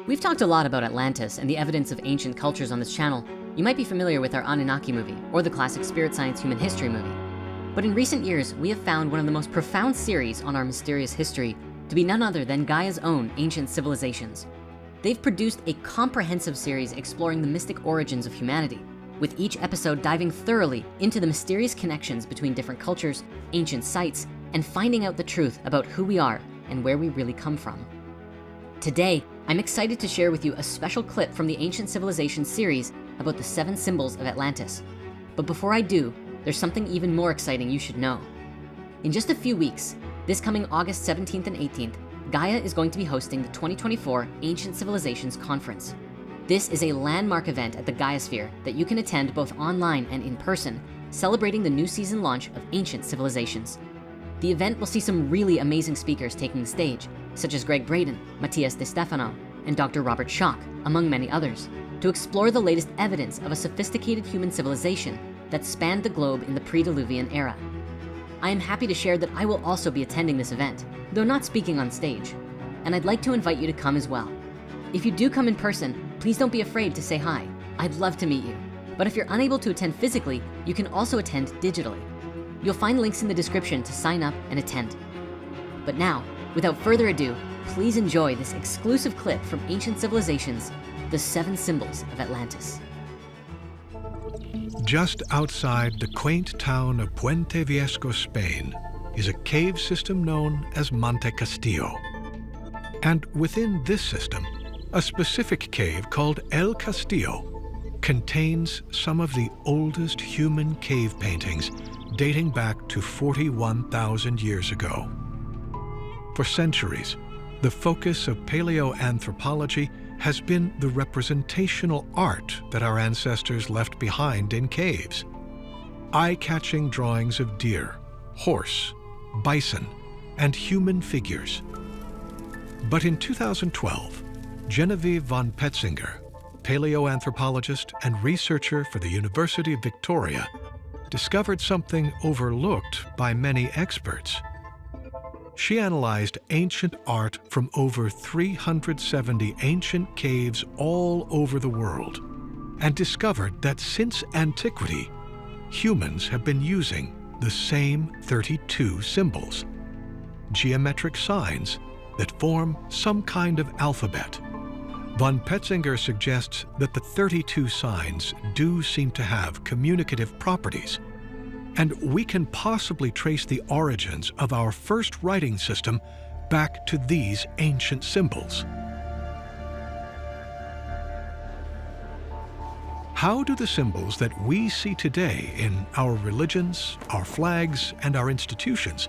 We've talked a lot about Atlantis and the evidence of ancient cultures on this channel. You might be familiar with our Anunnaki movie or the classic Spirit Science Human History movie. But in recent years, we have found one of the most profound series on our mysterious history to be none other than Gaia's own Ancient Civilizations. They've produced a comprehensive series exploring the mystic origins of humanity, with each episode diving thoroughly into the mysterious connections between different cultures, ancient sites, and finding out the truth about who we are and where we really come from. Today, I'm excited to share with you a special clip from the Ancient Civilizations series about the 7 symbols of Atlantis. But before I do, there's something even more exciting you should know. In just a few weeks, this coming August 17th and 18th, Gaia is going to be hosting the 2024 Ancient Civilizations Conference. This is a landmark event at the Gaia Sphere that you can attend both online and in person, celebrating the new season launch of Ancient Civilizations. The event will see some really amazing speakers taking the stage, such as Greg Braden, Matthias De Stefano, and Dr. Robert Schoch, among many others, to explore the latest evidence of a sophisticated human civilization that spanned the globe in the pre-Diluvian era. I am happy to share that I will also be attending this event, though not speaking on stage, and I'd like to invite you to come as well. If you do come in person, please don't be afraid to say hi. I'd love to meet you. But if you're unable to attend physically, you can also attend digitally. You'll find links in the description to sign up and attend. But now, without further ado, please enjoy this exclusive clip from Ancient Civilizations, the 7 Symbols of Atlantis. Just outside the quaint town of Puente Viejo, Spain, is a cave system known as Monte Castillo. And within this system, a specific cave called El Castillo contains some of the oldest human cave paintings dating back to 41,000 years ago. For centuries, the focus of paleoanthropology has been the representational art that our ancestors left behind in caves. Eye-catching drawings of deer, horse, bison, and human figures. But in 2012, Genevieve von Petzinger, paleoanthropologist and researcher for the University of Victoria, discovered something overlooked by many experts. She analyzed ancient art from over 370 ancient caves all over the world and discovered that since antiquity, humans have been using the same 32 symbols, geometric signs that form some kind of alphabet. Von Petzinger suggests that the 32 signs do seem to have communicative properties, and we can possibly trace the origins of our first writing system back to these ancient symbols. How do the symbols that we see today in our religions, our flags, and our institutions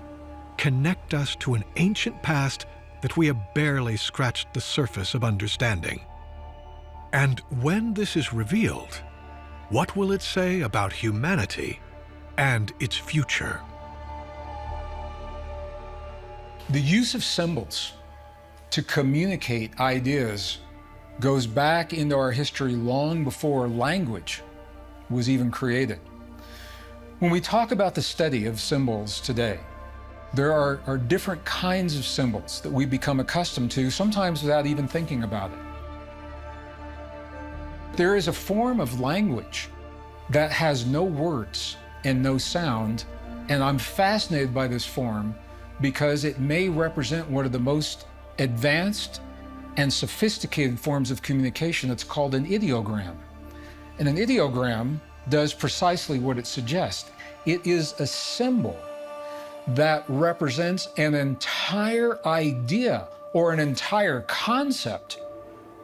connect us to an ancient past that we have barely scratched the surface of understanding? And when this is revealed, what will it say about humanity and its future? The use of symbols to communicate ideas goes back into our history long before language was even created. When we talk about the study of symbols today, there are different kinds of symbols that we become accustomed to, sometimes without even thinking about it. There is a form of language that has no words and no sound, and I'm fascinated by this form because it may represent one of the most advanced and sophisticated forms of communication. It's called an ideogram. And an ideogram does precisely what it suggests. It is a symbol that represents an entire idea or an entire concept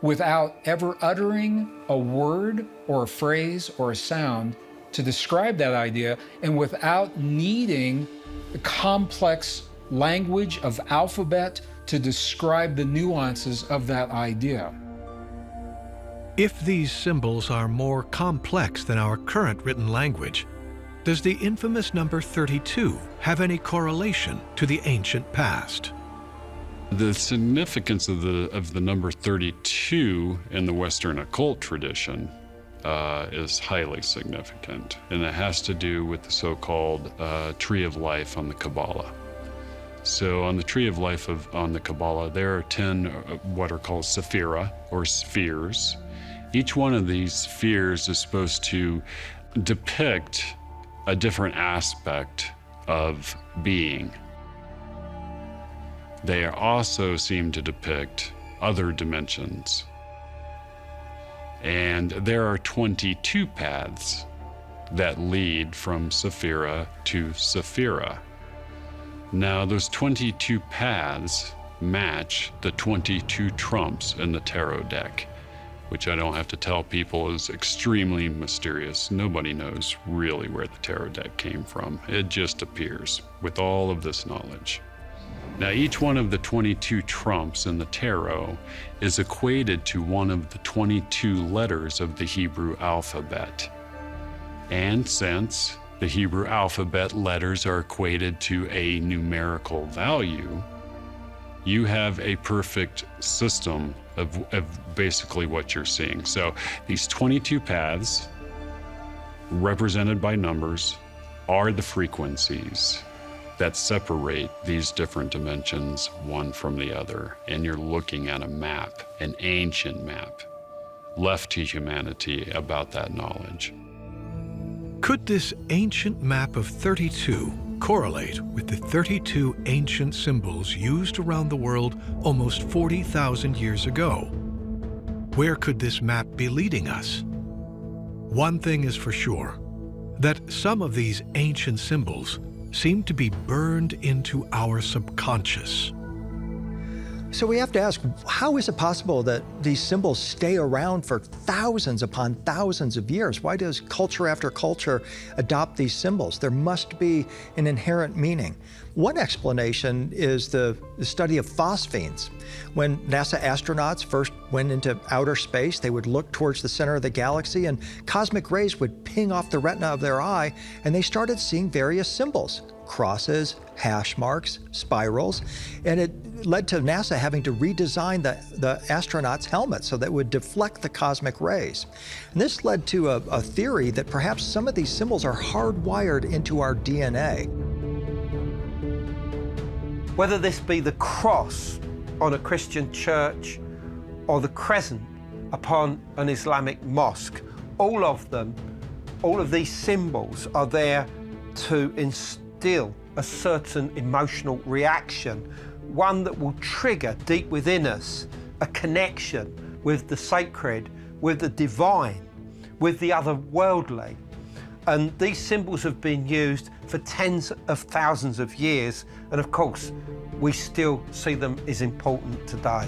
without ever uttering a word or a phrase or a sound to describe that idea, and without needing a complex language of alphabet to describe the nuances of that idea. If these symbols are more complex than our current written language, does the infamous number 32 have any correlation to the ancient past? The significance of the number 32 in the Western occult tradition is highly significant, and it has to do with the so-called tree of life on the Kabbalah. So on the Tree of Life on the Kabbalah, there are 10 what are called sephira, or spheres. Each one of these spheres is supposed to depict a different aspect of being. They also seem to depict other dimensions. And there are 22 paths that lead from Sephira to Sephira. Now, those 22 paths match the 22 trumps in the tarot deck, which I don't have to tell people is extremely mysterious. Nobody knows really where the tarot deck came from. It just appears with all of this knowledge. Now, each one of the 22 trumps in the tarot is equated to one of the 22 letters of the Hebrew alphabet. And since the Hebrew alphabet letters are equated to a numerical value, you have a perfect system of basically what you're seeing. So these 22 paths, represented by numbers, are the frequencies that separate these different dimensions one from the other. And you're looking at a map, an ancient map, left to humanity about that knowledge. Could this ancient map of 32 correlate with the 32 ancient symbols used around the world almost 40,000 years ago? Where could this map be leading us? One thing is for sure, that some of these ancient symbols seem to be burned into our subconscious. So we have to ask, how is it possible that these symbols stay around for thousands upon thousands of years? Why does culture after culture adopt these symbols? There must be an inherent meaning. One explanation is the study of phosphenes. When NASA astronauts first went into outer space, they would look towards the center of the galaxy and cosmic rays would ping off the retina of their eye, and they started seeing various symbols, crosses, hash marks, spirals, and it led to NASA having to redesign the astronauts' helmets so that it would deflect the cosmic rays. And this led to a theory that perhaps some of these symbols are hardwired into our DNA. Whether this be the cross on a Christian church or the crescent upon an Islamic mosque, all of these symbols are there to instill a certain emotional reaction, one that will trigger deep within us a connection with the sacred, with the divine, with the otherworldly. And these symbols have been used for tens of thousands of years, and of course, we still see them as important today.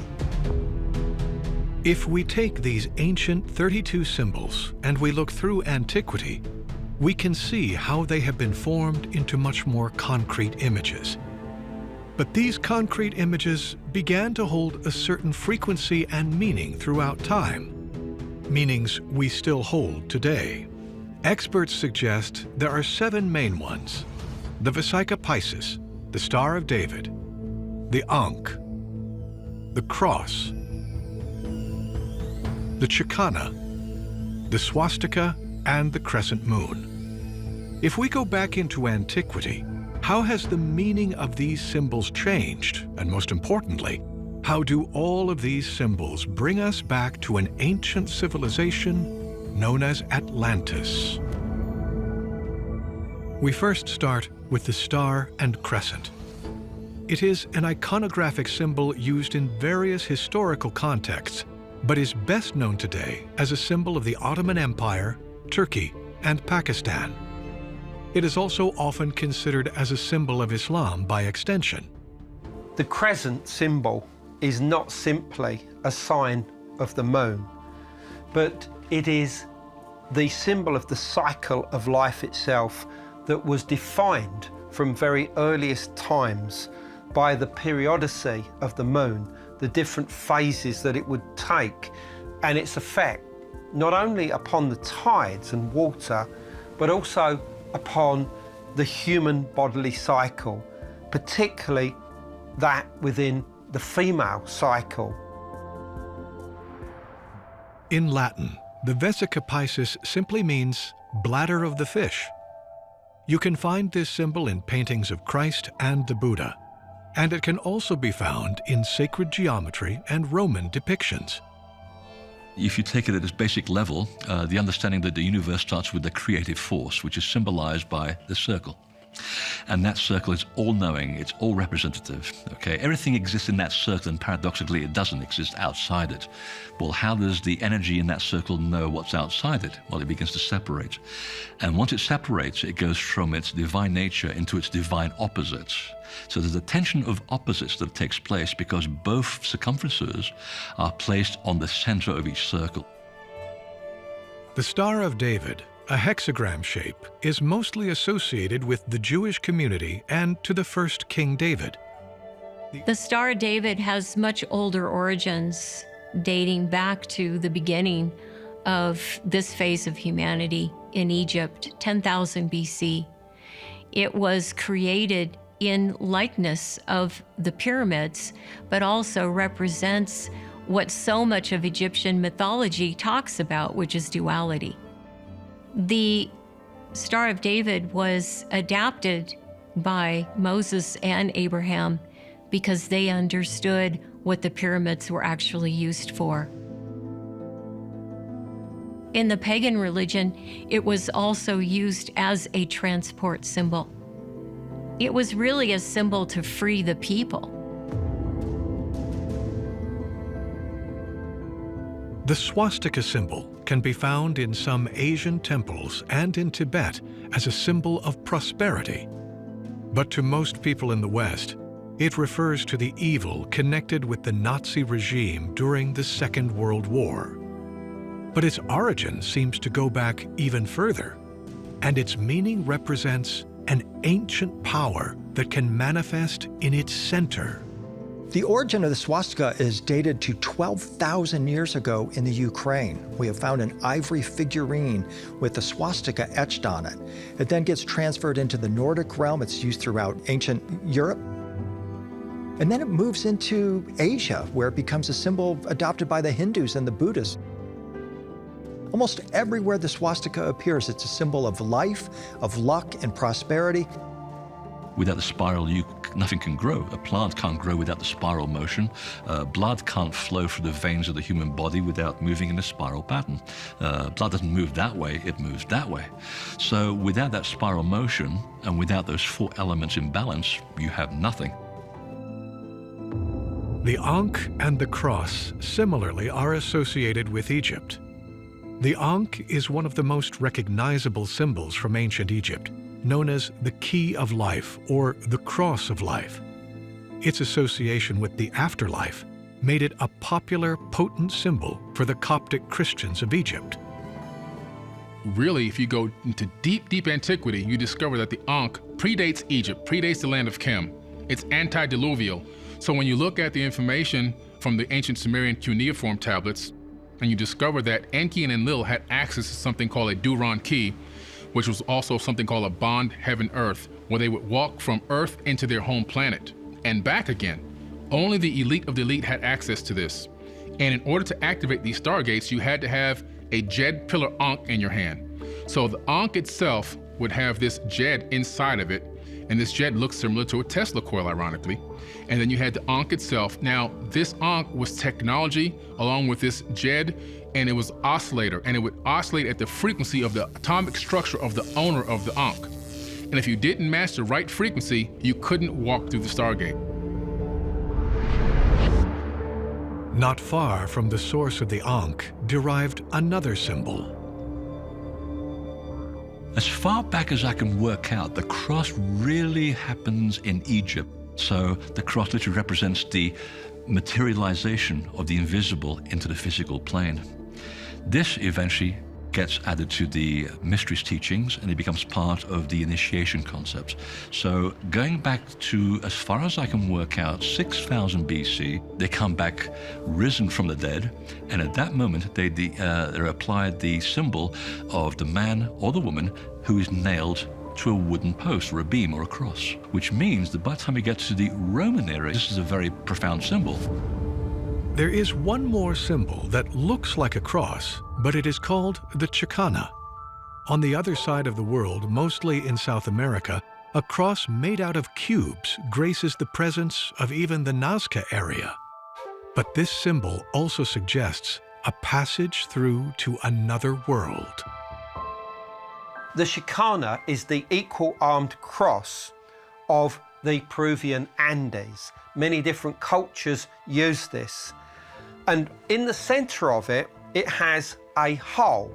If we take these ancient 32 symbols and we look through antiquity, we can see how they have been formed into much more concrete images. But these concrete images began to hold a certain frequency and meaning throughout time, meanings we still hold today. Experts suggest there are 7 main ones: the Vesica Piscis, the Star of David, the Ankh, the Cross, the Chicana, the Swastika, and the Crescent Moon. If we go back into antiquity, how has the meaning of these symbols changed? And most importantly, how do all of these symbols bring us back to an ancient civilization known as Atlantis? We first start with the star and crescent. It is an iconographic symbol used in various historical contexts, but is best known today as a symbol of the Ottoman Empire, Turkey, and Pakistan. It is also often considered as a symbol of Islam by extension. The crescent symbol is not simply a sign of the moon, but it is the symbol of the cycle of life itself that was defined from very earliest times by the periodicity of the moon, the different phases that it would take, and its effect not only upon the tides and water, but also upon the human bodily cycle, particularly that within the female cycle. In Latin, the Vesica Piscis simply means bladder of the fish. You can find this symbol in paintings of Christ and the Buddha. and it can also be found in sacred geometry and Roman depictions. If you take it at its basic level, the understanding that the universe starts with the creative force, which is symbolized by the circle. And that circle is all-knowing, it's all representative, okay? Everything exists in that circle, and paradoxically, it doesn't exist outside it. Well, how does the energy in that circle know what's outside it? Well, it begins to separate. And once it separates, it goes from its divine nature into its divine opposites. So there's a tension of opposites that takes place because both circumferences are placed on the center of each circle. The Star of David, a hexagram shape, is mostly associated with the Jewish community and to the first King David. The Star of David has much older origins, dating back to the beginning of this phase of humanity in Egypt, 10,000 BC. It was created in likeness of the pyramids, but also represents what so much of Egyptian mythology talks about, which is duality. The Star of David was adapted by Moses and Abraham because they understood what the pyramids were actually used for. In the pagan religion, it was also used as a transport symbol. It was really a symbol to free the people. The swastika symbol can be found in some Asian temples and in Tibet as a symbol of prosperity. But to most people in the West, it refers to the evil connected with the Nazi regime during the Second World War. But its origin seems to go back even further, and its meaning represents an ancient power that can manifest in its center. The origin of the swastika is dated to 12,000 years ago in the Ukraine. We have found an ivory figurine with the swastika etched on it. It then gets transferred into the Nordic realm. It's used throughout ancient Europe. And then it moves into Asia, where it becomes a symbol adopted by the Hindus and the Buddhists. Almost everywhere the swastika appears, it's a symbol of life, of luck, and prosperity. Without the spiral, nothing can grow. A plant can't grow without the spiral motion. Blood can't flow through the veins of the human body without moving in a spiral pattern. Blood doesn't move that way, it moves that way. So without that spiral motion, and without those four elements in balance, you have nothing. The Ankh and the cross similarly are associated with Egypt. The Ankh is one of the most recognizable symbols from ancient Egypt, known as the Key of Life or the Cross of Life. Its association with the afterlife made it a popular, potent symbol for the Coptic Christians of Egypt. Really, if you go into deep, deep antiquity, you discover that the Ankh predates Egypt, predates the land of Chem. It's antediluvial. So when you look at the information from the ancient Sumerian cuneiform tablets, and you discover that Enki and Enlil had access to something called a Duran key, which was also something called a bond heaven-earth, where they would walk from Earth into their home planet and back again. Only the elite of the elite had access to this. And in order to activate these stargates, you had to have a Jed pillar Ankh in your hand. So the Ankh itself would have this Jed inside of it, and this Jed looks similar to a Tesla coil, ironically. And then you had the Ankh itself. Now, this Ankh was technology along with this Jed, and it was oscillator, and it would oscillate at the frequency of the atomic structure of the owner of the Ankh. And if you didn't match the right frequency, you couldn't walk through the Stargate. Not far from the source of the Ankh derived another symbol. As far back as I can work out, the cross really happens in Egypt. So the cross literally represents the materialization of the invisible into the physical plane. This eventually gets added to the mysteries teachings, and it becomes part of the initiation concepts. So going back to, as far as I can work out, 6,000 BC, they come back risen from the dead, and at that moment they're applied the symbol of the man or the woman who is nailed to a wooden post or a beam or a cross, which means that by the time we get to the Roman era, this is a very profound symbol. There is one more symbol that looks like a cross, but it is called the Chicana. On the other side of the world, mostly in South America, A cross made out of cubes graces the presence of even the Nazca area. But this symbol also suggests a passage through to another world. The Chicana is the equal-armed cross of the Peruvian Andes. Many different cultures use this. And in the center of it, it has a hole.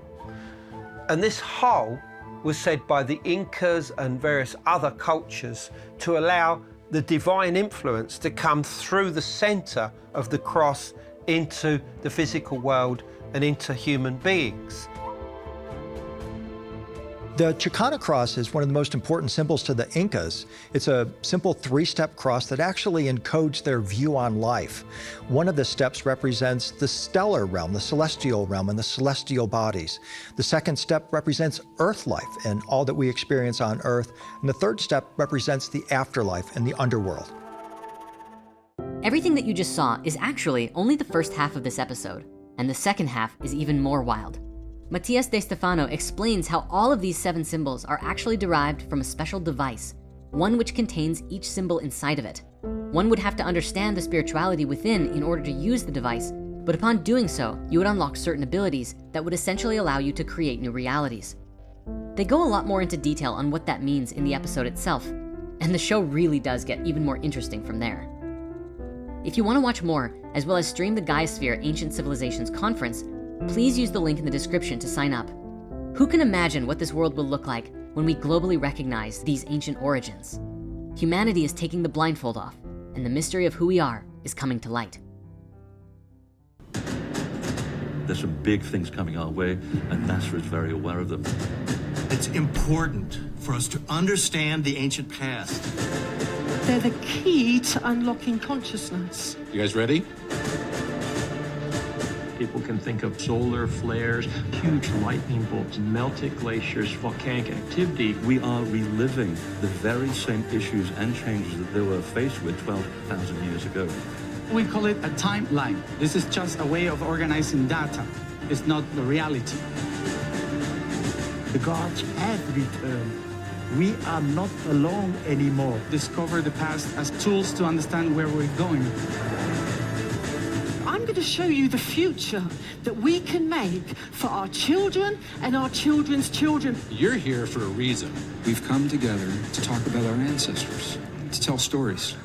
And this hole was said by the Incas and various other cultures to allow the divine influence to come through the center of the cross into the physical world and into human beings. The Chicana cross is one of the most important symbols to the Incas. It's a simple three-step cross that actually encodes their view on life. One of the steps represents the stellar realm, the celestial realm, and the celestial bodies. The second step represents Earth life and all that we experience on Earth. And the third step represents the afterlife and the underworld. Everything that you just saw is actually only the first half of this episode, and the second half is even more wild. Matias De Stefano explains how all of these 7 symbols are actually derived from a special device, one which contains each symbol inside of it. One would have to understand the spirituality within in order to use the device, but upon doing so, you would unlock certain abilities that would essentially allow you to create new realities. They go a lot more into detail on what that means in the episode itself, and the show really does get even more interesting from there. If you wanna watch more, as well as stream the Gaia-Sphere Ancient Civilizations Conference, please use the link in the description to sign up. Who can imagine what this world will look like when we globally recognize these ancient origins? Humanity is taking the blindfold off, and the mystery of who we are is coming to light. There's some big things coming our way, and NASA is very aware of them. It's important for us to understand the ancient past. They're the key to unlocking consciousness. You guys ready? People can think of solar flares, huge lightning bolts, melted glaciers, volcanic activity. We are reliving the very same issues and changes that they were faced with 12,000 years ago. We call it a timeline. This is just a way of organizing data. It's not the reality. The gods have returned. We are not alone anymore. Discover the past as tools to understand where we're going. I'm going to show you the future that we can make for our children and our children's children. You're here for a reason. We've come together to talk about our ancestors, to tell stories.